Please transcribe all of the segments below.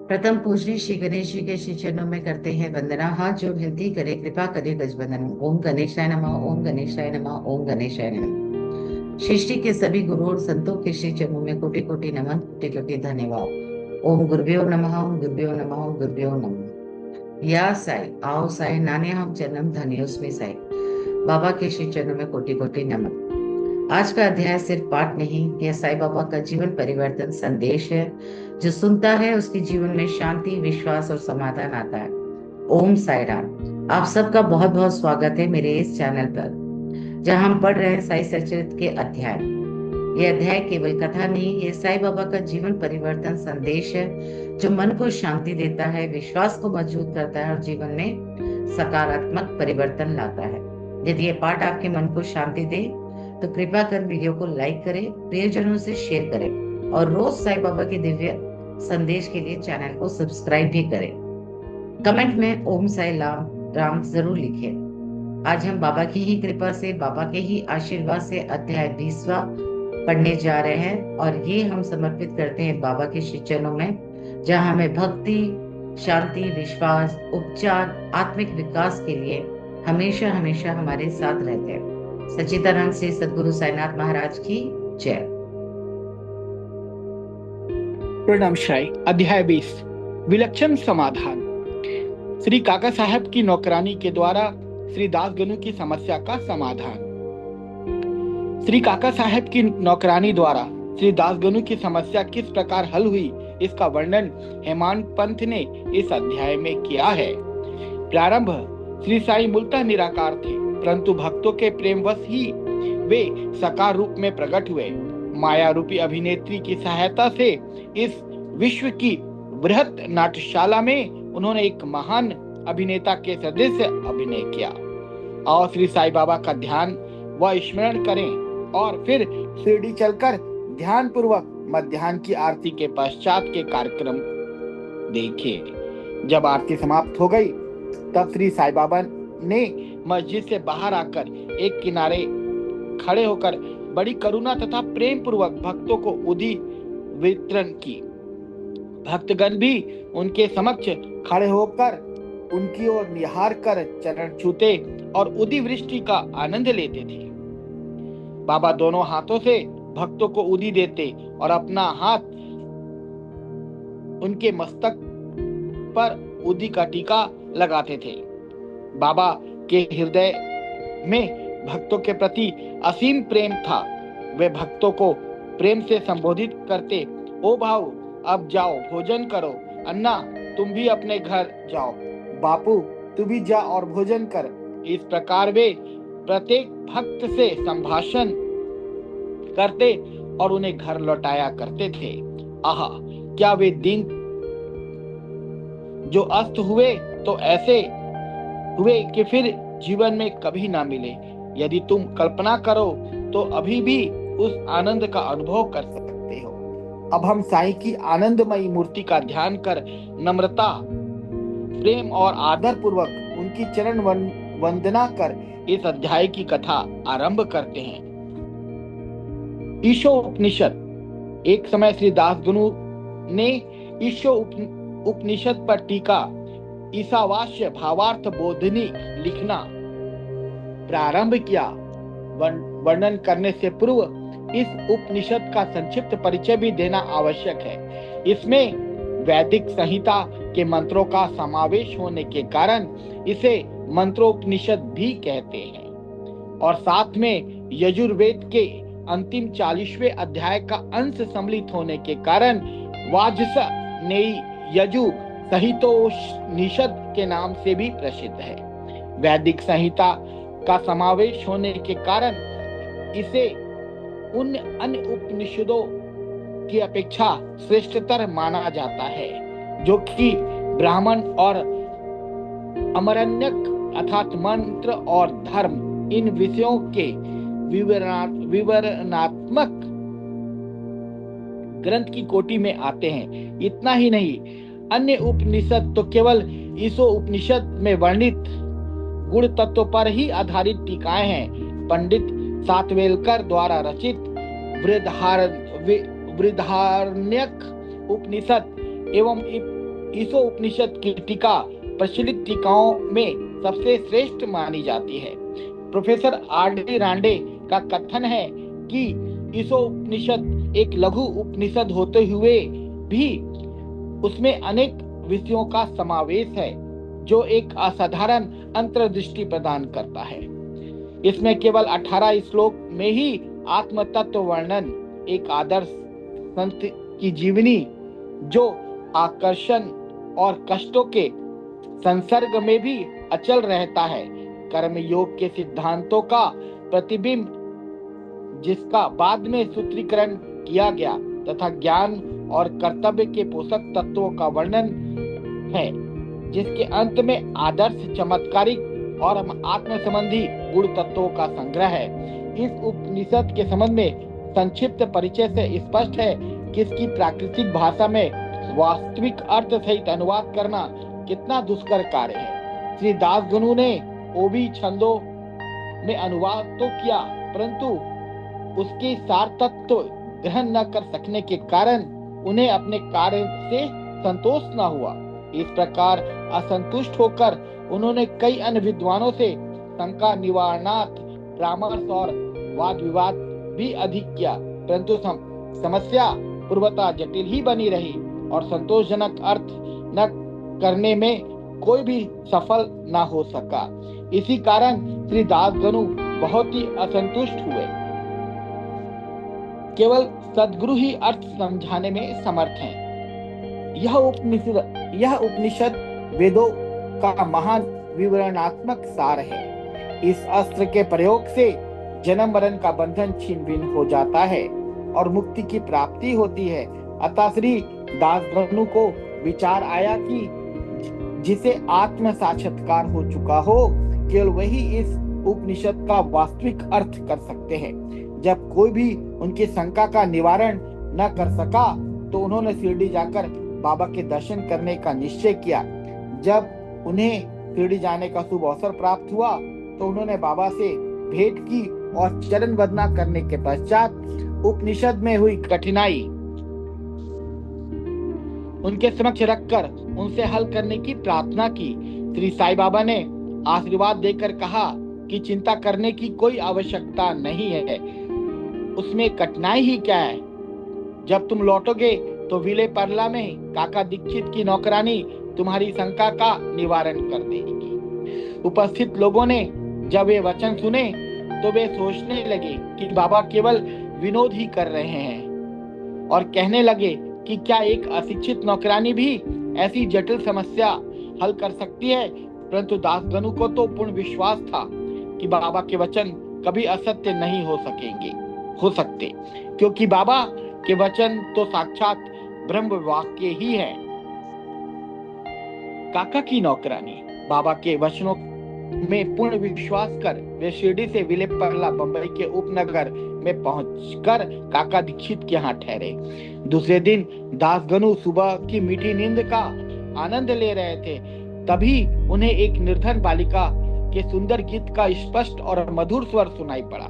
प्रथम पूजनी श्री गणेश जी के श्री चरणों में करते हैं वंदना। हाथ जोड़ विनती करे, कृपा करे गजबंदन। ओम गणेशाय नमः, ओम गणेशाय नमः, ओम गणेशाय नमः। सृष्टि के सभी गुरु और संतों के श्री चरणों में कोटि कोटि नमन, कोटि कोटि धन्यवाद। ओम गुरुभ्यो नमः, ओम गुरुभ्यो नमः, ओम गुरुभ्यो नमः। या साई आओ साई नाने हम जन्म धन्योस्मि साई। बाबा के श्री चरणों में कोटि कोटि नमन। आज का अध्याय सिर्फ पाठ नहीं, यह साईं बाबा का जीवन परिवर्तन संदेश है। जो सुनता है उसके जीवन में शांति, विश्वास और समाधान आता है। ओम साई राम। आप सबका बहुत बहुत स्वागत है मेरे इस चैनल पर, जहां हम पढ़ रहे हैं साई सचरित्र के अध्याय। यह अध्याय केवल कथा नहीं, ये साईं बाबा का जीवन परिवर्तन संदेश है, जो मन को शांति देता है, विश्वास को मजबूत करता है और जीवन में सकारात्मक परिवर्तन लाता है। यदि ये पाठ आपके मन को शांति दे तो कृपया कर वीडियो को लाइक करें, प्रियजनों से शेयर करें और रोज साईं बाबा के दिव्य संदेश के लिए चैनल को सब्सक्राइब भी करें। कमेंट में ओम साई राम राम जरूर लिखें। आज हम बाबा की ही कृपा से, बाबा के ही आशीर्वाद से अध्याय 20वां पढ़ने जा रहे हैं और ये हम समर्पित करते हैं बाबा के श्री चरणों में, जहां हमें भक्ति, शांति, विश्वास, उपचार, आत्मिक विकास के लिए हमेशा हमेशा हमारे साथ रहते हैं। सच्चिदानंद श्री सद्गुरु साईनाथ महाराज की जय। प्रणाम शाही। अध्याय 20 विलक्षण समाधान। श्री काका साहब की नौकरानी के द्वारा श्री दास गनु की समस्या का समाधान। श्री काका साहब की नौकरानी द्वारा श्री दास गनु की समस्या किस प्रकार हल हुई, इसका वर्णन हेमांत पंत ने इस अध्याय में किया है। प्रारंभ श्री साईं मूलतः निराकार थे, परंतु भक्तों के प्रेमवश ही वे साकार रूप में प्रकट हुए। माया रूपी अभिनेत्री की सहायता से इस विश्व की बृहत नाट्यशाला में उन्होंने एक महान अभिनेता के सदृश अभिनय किया। और श्री साईं बाबा का ध्यान व स्मरण करें और फिर शिरडी चलकर ध्यान पूर्वक मध्याह्न की आरती के पश्चात के कार्यक्रम देखें। जब आरती समाप्त हो गई तब श्री साईं बाबा ने मस्जिद से बाहर आकर एक किनारे खड़े होकर बड़ी करुणा तथा प्रेम पूर्वक भक्तों को उदी वितरण की। भक्तगण भी उनके समक्ष खड़े होकर उनकी ओर निहार कर चरण छूते और उदी वृष्टि का आनंद लेते थे। बाबा दोनों हाथों से भक्तों को उदी देते और अपना हाथ उनके मस्तक पर उदी का टीका लगाते थे। बाबा के हृदय में भक्तों के प्रति असीम प्रेम था। वे भक्तों को प्रेम से संबोधित करते, ओ भाऊ अब जाओ भोजन करो, अन्ना तुम भी अपने घर जाओ, बापू तू भी जा और भोजन कर। इस प्रकार वे प्रत्येक भक्त से संभाषण करते और उन्हें घर लौटाया करते थे। आहा, क्या वे दिन जो अस्त हुए तो ऐसे हुए कि फिर जीवन में कभी ना मिले। यदि तुम कल्पना करो तो अभी भी उस आनंद का अनुभव कर सकते हो। अब हम साईं की आनंदमयी मूर्ति का ध्यान कर नम्रता, प्रेम और आदर पूर्वक उनकी चरण वंदना कर इस अध्याय की कथा आरंभ करते हैं। ईशो उपनिषद। एक समय श्री दास गनु ने ईशो उपनिषद पर टीका ईसावास्य भावार्थ बोधनी लिखना प्रारंभ किया। वर्णन करने से पूर्व इस उपनिषद का संक्षिप्त परिचय भी देना आवश्यक है। इसमें वैदिक संहिता के मंत्रों का समावेश होने के कारण इसे मंत्रोपनिषद भी कहते हैं और साथ में यजुर्वेद के अंतिम 40वें अध्याय का अंश सम्मिलित होने के कारण वाजस नेई यजु संहितोपनिषद के नाम से भी प्रसिद्ध है। वैदिक संहिता का समावेश होने के कारण इसे उन अन्य उपनिषदों की अपेक्षा श्रेष्ठतर माना जाता है, जो कि ब्राह्मण और अमरण्यक अर्थात मंत्र और धर्म इन विषयों के विवरणात्मक ग्रंथ की कोटि में आते हैं। इतना ही नहीं, अन्य उपनिषद तो केवल ईशो उपनिषद में वर्णित गुण तत्व पर ही आधारित टीकाएं हैं। पंडित सातवेलकर द्वारा रचित बृहदारण्यक उपनिषद एवं ईशो उपनिषद की टीका प्रचलित टीकाओं में सबसे श्रेष्ठ मानी जाती है। Professor R.D. रांडे का कथन है कि ईशो उपनिषद एक लघु उपनिषद होते हुए भी उसमें अनेक विषयों का समावेश है, जो एक असाधारण अंतर्दृष्टि प्रदान करता है। इसमें केवल 18 श्लोक में ही आत्म तत्व वर्णन, एक आदर्श संत की जीवनी जो आकर्षण और कष्टों के संसर्ग में भी अचल रहता है, कर्म योग के सिद्धांतों का प्रतिबिंब जिसका बाद में सूत्रीकरण किया गया, तथा ज्ञान और कर्तव्य के पोषक तत्वों का वर्णन है, जिसके अंत में आदर्श, चमत्कारिक और आत्म संबंधी गुण तत्वों का संग्रह है। इस उपनिषद के संबंध में संक्षिप्त परिचय से स्पष्ट है कि इसकी प्राकृतिक भाषा में वास्तविक अर्थ सहित अनुवाद करना कितना दुष्कर कार्य है। श्री दास गनु ने ओबी छंदों में अनुवाद तो किया, परंतु उसके सार तत्व ग्रहण न कर सकने के कारण उन्हें अपने कार्य से संतोष न हुआ। इस प्रकार असंतुष्ट होकर उन्होंने कई अन्य विद्वानों से शंका निवारणार्थ परामर्श और वाद विवाद भी अधिक किया, परंतु समस्या पूर्वतः जटिल ही बनी रही और संतोषजनक अर्थ न करने में कोई भी सफल न हो सका। इसी कारण श्री दास गनु बहुत ही असंतुष्ट हुए। केवल सद्गुरु ही अर्थ समझाने में समर्थ हैं। यह उपनिषद वेदों का महान विवरणात्मक सार है। इस अस्त्र के प्रयोग से जन्म मरण का बंधन छीन भिन्न हो जाता है और मुक्ति की प्राप्ति होती है। अतः श्री दास गनु को विचार आया कि जिसे आत्म साक्षात्कार हो चुका हो, केवल वही इस उपनिषद का वास्तविक अर्थ कर सकते हैं। जब कोई भी उनकी शंका का निवारण न कर सका तो उन्होंने शिरडी जाकर बाबा के दर्शन करने का निश्चय किया। जब उन्हें शिरडी जाने का शुभ अवसर प्राप्त हुआ तो उन्होंने बाबा से भेंट की और चरण वंदना करने के पश्चात उपनिषद में हुई कठिनाई उनके समक्ष रखकर उनसे हल करने की प्रार्थना की। श्री साईं बाबा ने आशीर्वाद देकर कहा कि चिंता करने की कोई आवश्यकता नहीं है, उसमें कठिनाई ही क्या है। जब तुम लौटोगे तो विले परला में काका दीक्षित की नौकरानी तुम्हारी शंका का निवारण कर देगी। उपस्थित लोगों ने जब ये वचन सुने तो वे सोचने लगे कि बाबा केवल विनोद ही कर रहे हैं और कहने लगे कि क्या एक अशिक्षित नौकरानी भी ऐसी जटिल समस्या हल कर सकती है। परंतु दास गनु को तो पूर्ण विश्वास था कि बाबा के वचन कभी असत्य नहीं हो सकते, क्योंकि बाबा के वचन तो साक्षात ब्रह्म वाक्य ही है। काका की नौकरानी बाबा के वचनों में पूर्ण विश्वास कर वे शिरडी से विले परला बंबई के उपनगर में पहुंचकर काका दीक्षित के यहाँ ठहरे। दूसरे दिन दास गनु सुबह की मीठी नींद का आनंद ले रहे थे, तभी उन्हें एक निर्धन बालिका के सुंदर गीत का स्पष्ट और मधुर स्वर सुनाई पड़ा।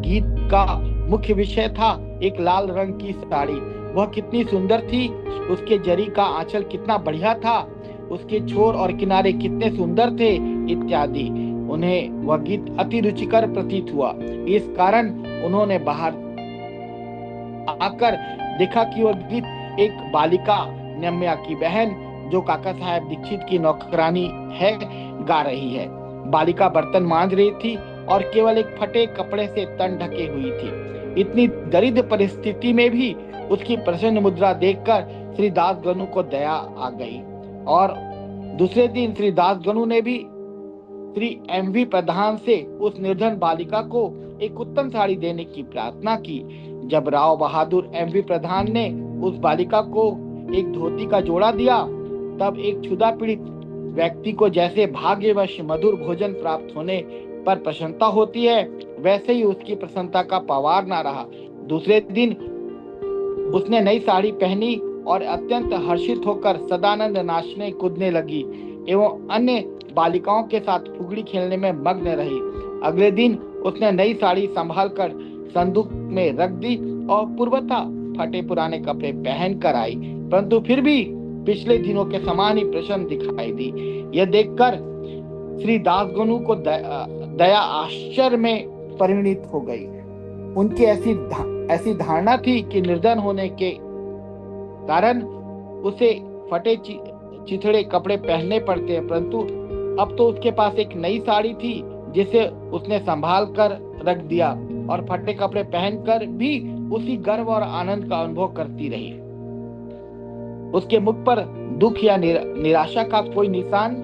गीत का मुख्य विषय था एक लाल रंग की साड़ी। वह कितनी सुंदर थी, उसके जरी का आंचल कितना बढ़िया था, उसके छोर और किनारे कितने सुंदर थे इत्यादि। उन्हें वह गीत अति रुचिकर प्रतीत हुआ। इस कारण उन्होंने बाहर आकर देखा कि वह गीत एक बालिका नम्या की बहन, जो काका साहब दीक्षित की नौकरानी है, गा रही है। बालिका बर्तन मांज रही थी और केवल एक फटे कपड़े से तन ढके हुई थी। इतनी दरिद्र परिस्थिति में भी उसकी प्रसन्न मुद्रा देखकर श्री दास गनु को दया आ गई और दूसरे दिन श्री दास गनु ने भी श्री M.V. प्रधान से उस निर्धन बालिका को एक उत्तम साड़ी देने की प्रार्थना की। जब राव बहादुर M.V. प्रधान ने उस बालिका को एक धोती का जोड़ा दिया, तब एक क्षुधा पीड़ित व्यक्ति को जैसे भाग्यवश मधुर भोजन प्राप्त होने पर प्रसन्नता होती है, वैसे ही उसकी प्रसन्नता का पावार न रहा। दूसरे दिन उसने नई साड़ी पहनी और अत्यंत हर्षित होकर सदानंद नाचने कूदने लगी एवं अन्य बालिकाओं के साथ फुगड़ी खेलने में मग्न रही। अगले दिन उसने नई साड़ी संभालकर संदूक में रख दी और पूर्वतः फटे पुराने कपड़े पहन कर आई, परंतु फिर भी पिछले दिनों के समान ही प्रसन्न दिखाई दी। यह देखकर श्री दासगणु को दया आश्चर्य में परिणित हो गई। उनकी ऐसी धारणा थी कि निर्धन होने के कारण उसे फटे चिथड़े कपड़े पहनने पड़ते हैं, परंतु अब तो उसके पास एक नई साड़ी थी जिसे उसने संभाल कर रख दिया और फटे कपड़े पहनकर भी उसी गर्व और आनंद का अनुभव करती रही। उसके मुख पर दुख या निराशा का कोई निशान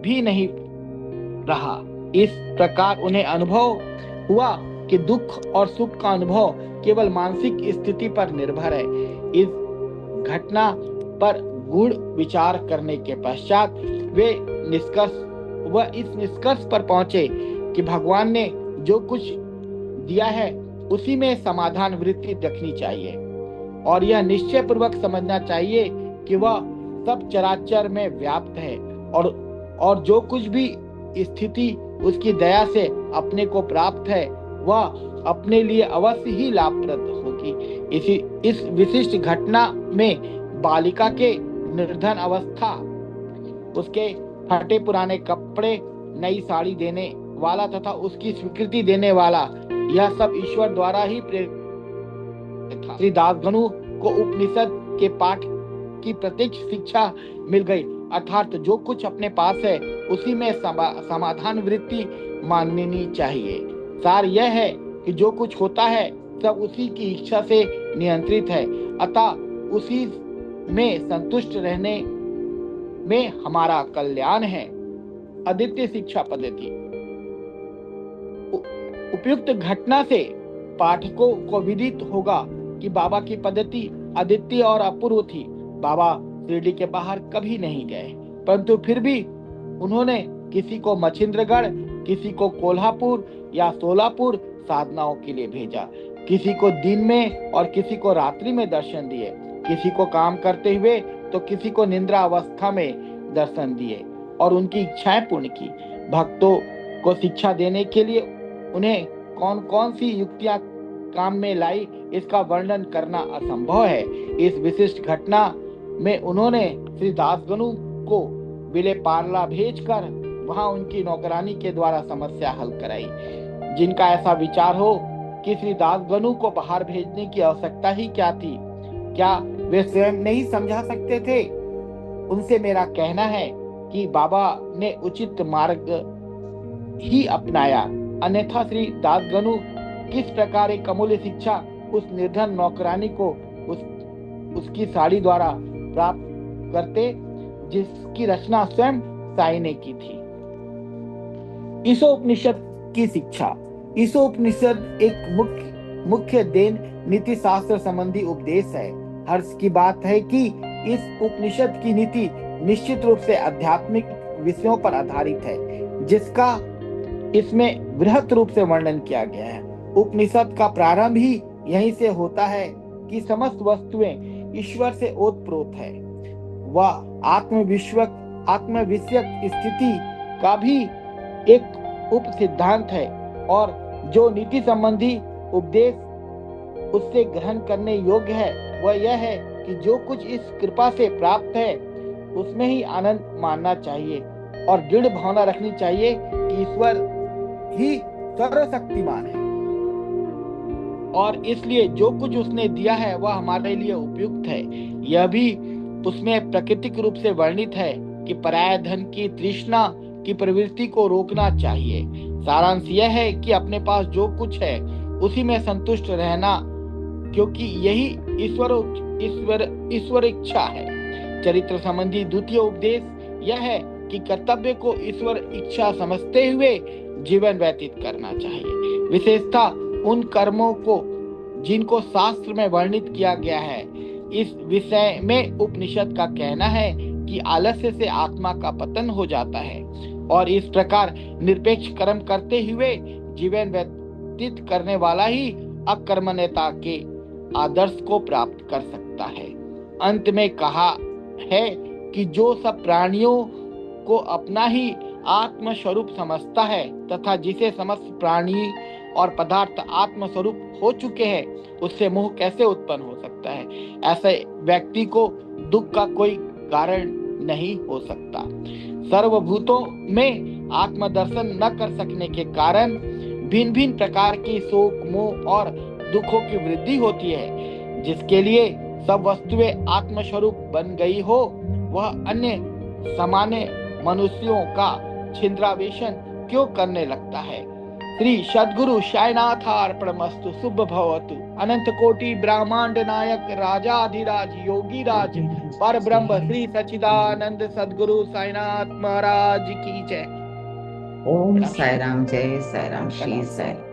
भी नहीं रहा। इस प्रकार उन्हें अनुभव हुआ कि दुख और सुख का अनुभव केवल मानसिक स्थिति पर निर्भर है। इस घटना पर गूढ़ विचार करने के पश्चात वे इस निष्कर्ष पर पहुंचे कि भगवान ने जो कुछ दिया है उसी में समाधान वृत्ति रखनी चाहिए और यह निश्चय पूर्वक समझना चाहिए कि वह सब चराचर में व्याप्त है और जो कुछ भी स्थिति उसकी दया से अपने को प्राप्त है वह अपने लिए अवश्य ही लाभप्रद होगी। इस विशिष्ट घटना में बालिका के निर्धन अवस्था, उसके फटे पुराने कपड़े, नई साड़ी देने वाला तथा उसकी स्वीकृति देने वाला, यह सब ईश्वर द्वारा ही प्रेरित था। श्री दासगणु को उपनिषद के पाठ की प्रत्यक्ष शिक्षा मिल गई, अर्थात जो कुछ अपने पास है उसी में समाधान वृत्ति माननी चाहिए। सार यह है कि जो कुछ होता है सब उसी की इच्छा से नियंत्रित है, अतः उसी में संतुष्ट रहने में हमारा कल्याण है। अद्वितीय शिक्षा पद्धति। उपयुक्त घटना से पाठकों को विदित होगा कि बाबा की पद्धति अद्वितीय और अपूर्व थी। बाबा शिरडी के बाहर कभी नहीं गए, परंतु फिर भी उन्होंने किसी को मच्छिंद्रगढ़, किसी को कोल्हापुर या सोलापुर साधनाओं के लिए भेजा, किसी को दिन में और किसी को रात्रि में दर्शन दिए, किसी को काम करते हुए तो किसी को निद्रा अवस्था में दर्शन दिए और उनकी इच्छाएं पूर्ण की। भक्तों को शिक्षा देने के लिए उन्हें कौन कौन सी युक्तियां काम में लाई इसका वर्णन करना असंभव है। इस विशिष्ट घटना में उन्होंने श्री दासगणु को विले पार्ला भेजकर वहां उनकी नौकरानी के द्वारा समस्या हल कराई। जिनका ऐसा विचार हो कि श्री दासगणु को बाहर भेजने की आवश्यकता ही क्या थी, क्या वे स्वयं नहीं समझा सकते थे? उनसे मेरा कहना है कि बाबा ने उचित मार्ग ही अपनाया, अन्यथा श्री दासगणु किस प्रकार एक अमूल्य शिक्षा उस निर्धन नौकरानी को उसकी साड़ी द्वारा प्राप्त करते जिसकी रचना स्वयं साई ने की थी। ईशोपनिषद की शिक्षा। ईशोपनिषद एक मुख्य देन नीति शास्त्र संबंधी उपदेश है। हर्ष की बात है कि इस उपनिषद की नीति निश्चित रूप से आध्यात्मिक विषयों पर आधारित है, जिसका इसमें बृहत रूप से वर्णन किया गया है। उपनिषद का प्रारंभ ही यहीं से होता है कि समस्त वस्तुएं ईश्वर से ओतप्रोत है। वह आत्मविषयक स्थिति का भी एक उप सिद्धांत है और जो नीति संबंधी उपदेश उससे ग्रहण करने योग्य है वह यह है कि जो कुछ इस कृपा से प्राप्त है उसमें ही आनंद मानना चाहिए और दृढ़ भावना रखनी चाहिए कि ईश्वर ही सर्वशक्तिमान है और इसलिए जो कुछ उसने दिया है वह हमारे लिए उपयुक्त है। यह भी उसमें प्राकृतिक रूप से वर्णित है कि पराया धन की तृष्णा की प्रवृत्ति को रोकना चाहिए। सारांश यह है कि अपने पास जो कुछ है उसी में संतुष्ट रहना, क्योंकि यही ईश्वर इच्छा है। चरित्र संबंधी द्वितीय उपदेश यह है कि कर्तव्य को ईश्वर इच्छा समझते हुए जीवन व्यतीत करना चाहिए, विशेषता उन कर्मों को जिनको शास्त्र में वर्णित किया गया है। इस विषय में उपनिषद का कहना है कि आलस्य से आत्मा का पतन हो जाता है और इस प्रकार निरपेक्ष कर्म करते हुए जीवन व्यतीत करने वाला ही अकर्मण्यता के आदर्श को प्राप्त कर सकता है। अंत में कहा है कि जो सब प्राणियों को अपना ही आत्म स्वरूप समझता है तथा जिसे समस्त प्राणी और पदार्थ आत्म स्वरूप हो चुके हैं उससे मोह कैसे उत्पन्न हो सकता है। ऐसे व्यक्ति को दुख का कोई कारण नहीं हो सकता। सर्वभूतों में आत्मदर्शन न कर सकने के कारण भिन्न भिन्न प्रकार की शोक, मोह और दुखों की वृद्धि होती है। जिसके लिए सब वस्तुएं आत्मस्वरूप बन गई हो, वह अन्य सामान्य मनुष्यों का छिंद्रावेशन क्यों करने लगता है। श्री सद्गुरु साईनाथार्पणमस्तु। शुभ भवतु। अनंत कोटि ब्रह्मांड नायक राजाधिराज योगी राज पर ब्रह्म श्री सच्चिदानंद सद्गुरु साईनाथ महाराज की जय। ओम साई राम, जय साई राम, श्री साई।